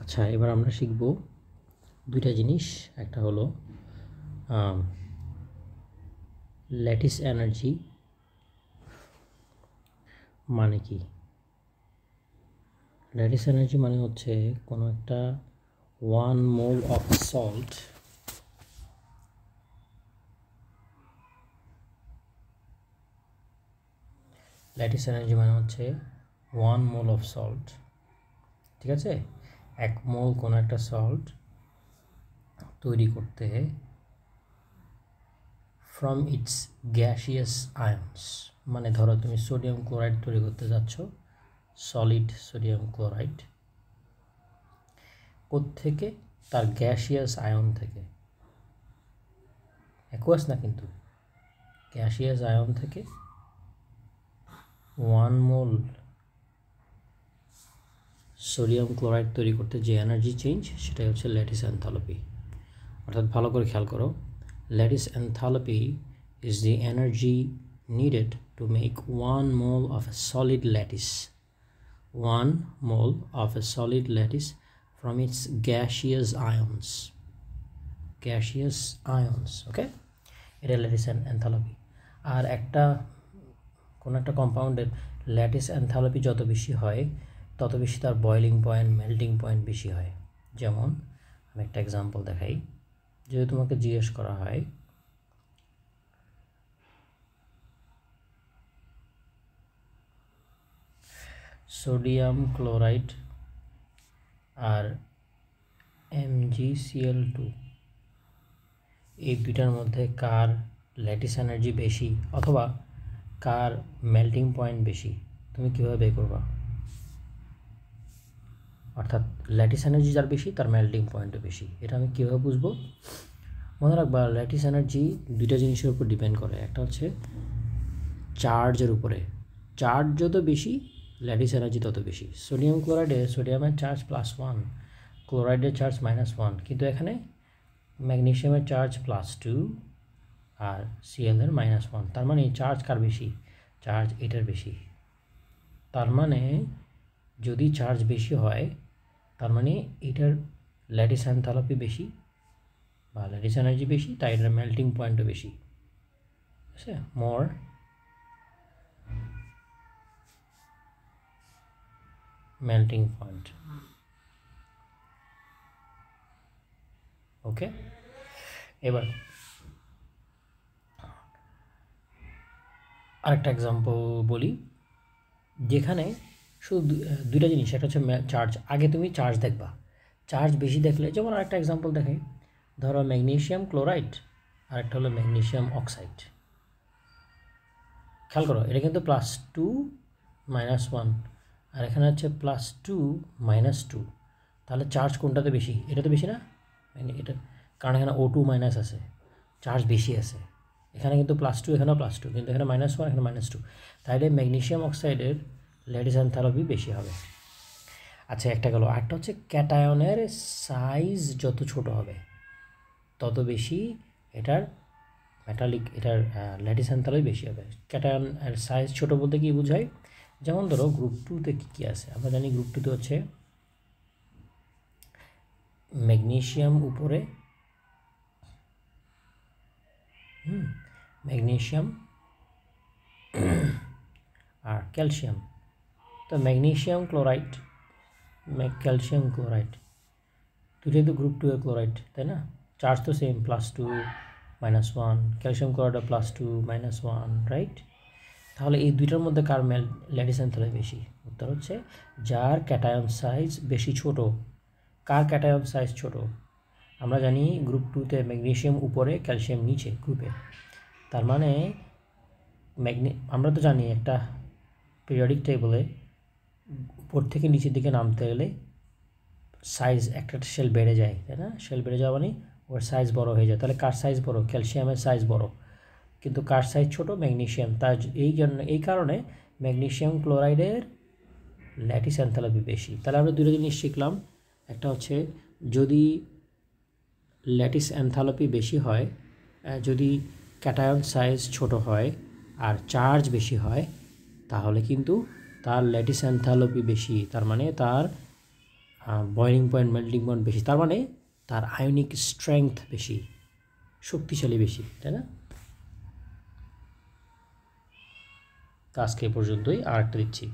আচ্ছা, এবার আমরা শিখব দুইটা জিনিস। একটা হলো ল্যাটিস এনার্জি মানে কি। ল্যাটিস এনার্জি মানে হচ্ছে কোনো একটা 1 mole of salt lattice energy মানে হচ্ছে 1 মোল অফ সল্ট, ঠিক আছে? 1 মোল কোনো একটা সল্ট তৈরি করতে ফ্রম ইটস গ্যাসিয়াস আয়নস। মানে ধরো তুমি সোডিয়াম ক্লোরাইড তৈরি করতে যাচ্ছ, সলিড সোডিয়াম ক্লোরাইড, কোত্থেকে? তার গ্যাসিয়াস আয়ন থেকে, অ্যাকুয়াস না কিন্তু, গ্যাসিয়াস আয়ন থেকে 1 মোল সোডিয়াম ক্লোরাইড তৈরি করতে যে এনার্জি চেঞ্জ, সেটাই হচ্ছে ল্যাটিস এনথালপি। অর্থাৎ ভালো করে খেয়াল করো, lattice enthalpy is the energy needed to make 1 mole of a solid lattice, 1 mole of a solid lattice from its gaseous ions, okay? এটা ল্যাটিস এনথালপি। আর কোনো একটা কম্পাউন্ডের ল্যাটিস এনথালপি যত বেশি হয় তত বেশি তার বয়লিং পয়েন্ট, মেল্টিং পয়েন্ট বেশি হয়। যেমন আমি একটা এক্সাম্পল দেখাই। যদি তোমাকে জিজ্ঞেস করা হয় সোডিয়াম ক্লোরাইড আর MgCl2 এই দুইটার মধ্যে কার ল্যাটিস এনার্জি বেশি অথবা কার মেল্টিং পয়েন্ট বেশি, তুমি কীভাবে বের করবা? অর্থাৎ ল্যাটিস এনার্জি যার বেশি তার মেল্টিং পয়েন্টও বেশি। এটা আমি কীভাবে বুঝবো? মনে রাখবা, ল্যাটিস এনার্জি দুইটা জিনিসের উপর ডিপেন্ড করে। একটা হচ্ছে চার্জের উপরে, চার্জ যত বেশি ল্যাটিস এনার্জি তত বেশি। সোডিয়াম ক্লোরাইডে সোডিয়ামের চার্জ +1, ক্লোরাইডের চার্জ -1, কিন্তু এখানে ম্যাগনেসিয়ামের চার্জ +2 আর Cl এর -1। তার মানে চার্জ কার বেশি? চার্জ এটার বেশি। তার মানে যদি চার্জ বেশি হয় তার মানে এটার ল্যাটিস এনথালপি বেশি বা ল্যাটিস এনার্জি বেশি, তাই এটার মেল্টিং পয়েন্টও বেশি। আছে মোর মেল্টিং পয়েন্ট, ওকে? এবার আরেকটা এক্সাম্পল বলি, যেখানে শুধু দুইটা জিনিস। একটা হচ্ছে চার্জ। আগে তুমি চার্জ দেখবা, চার্জ বেশি দেখলে, যেমন আরেকটা এক্সাম্পল দেখাই, ধরো ম্যাগনেসিয়াম ক্লোরাইড আর একটা হলো ম্যাগনেসিয়াম অক্সাইড। খেয়াল করো, এটা কিন্তু +2 -1 আর এখানে হচ্ছে +2 -2। তাহলে চার্জ কোনটাতে বেশি? এটাতে বেশি না? এটা কারণ এখানে O2 মাইনাস আছে, চার্জ বেশি আছে। এখানে কিন্তু +2, এখানেও +2, কিন্তু এখানে -1, এখানে -2। তাহলে ম্যাগনেসিয়াম অক্সাইডের ল্যাটিস এনথালপি বেশি হবে। আচ্ছা, একটা গেল। আরেকটা হচ্ছে ক্যাটায়নের সাইজ যত ছোট হবে তত বেশি এটার এটার ল্যাটিস এনথালপি বেশি হবে। ক্যাটায়নের সাইজ ছোট বলতে কি বোঝায়? যেমন ধরো গ্রুপ 2তে কী আছে? আমরা জানি গ্রুপ 2তে হচ্ছে ম্যাগনেসিয়াম উপরে, ম্যাগনেসিয়াম আর ক্যালসিয়াম। তো ম্যাগনেসিয়াম ক্লোরাইড, ক্যালসিয়াম ক্লোরাইড দুটোই তো গ্রুপ 2 এর ক্লোরাইড, তাই না? চার্জ তো সেম, +2 -1, ক্যালসিয়াম ক্লোরাইড +2 -1, রাইট? তাহলে এই দুইটার মধ্যে কার ল্যাটিস এনথালপি বেশি? উত্তর হচ্ছে যার ক্যাটায়ন সাইজ বেশি ছোট। কার ক্যাটায়ন সাইজ ছোট? আমরা জানি গ্রুপ 2তে ম্যাগনেসিয়াম উপরে, ক্যালসিয়াম নিচে গ্রুপে। তার মানে আমরা তো জানি একটা পিরিয়ডিক টেবলে উপর থেকে নিচের দিকে নামতে গেলে সাইজ একটা শেল বেড়ে যায়, তাই না? শেল বেড়ে যাওয়া মানে ওর সাইজ বড় হয়ে যায়। তাহলে কার সাইজ বড়? ক্যালসিয়ামের সাইজ বড়, কিন্তু কার সাইজ ছোট? ম্যাগনেসিয়াম। তার এই কারণে ম্যাগনেসিয়াম ক্লোরাইডের ল্যাটিস এনথালপি বেশি। তাহলে আমরা দুটো জিনিস শিখলাম। একটা হচ্ছে যদি ল্যাটিস এনথালপি বেশি হয়, যদি ক্যাটায়ন সাইজ ছোট হয় আর চার্জ বেশি হয়, তাহলে কিন্তু তার ল্যাটিস এনথালপি বেশি। তার মানে তার বয়লিং পয়েন্ট মেল্টিং পয়েন্ট বেশি, তার মানে তার আয়নিক স্ট্রেংথ বেশি, শক্তিশালী বেশি, তাই না? আজকে পর্যন্তই, আর একটা দিচ্ছি।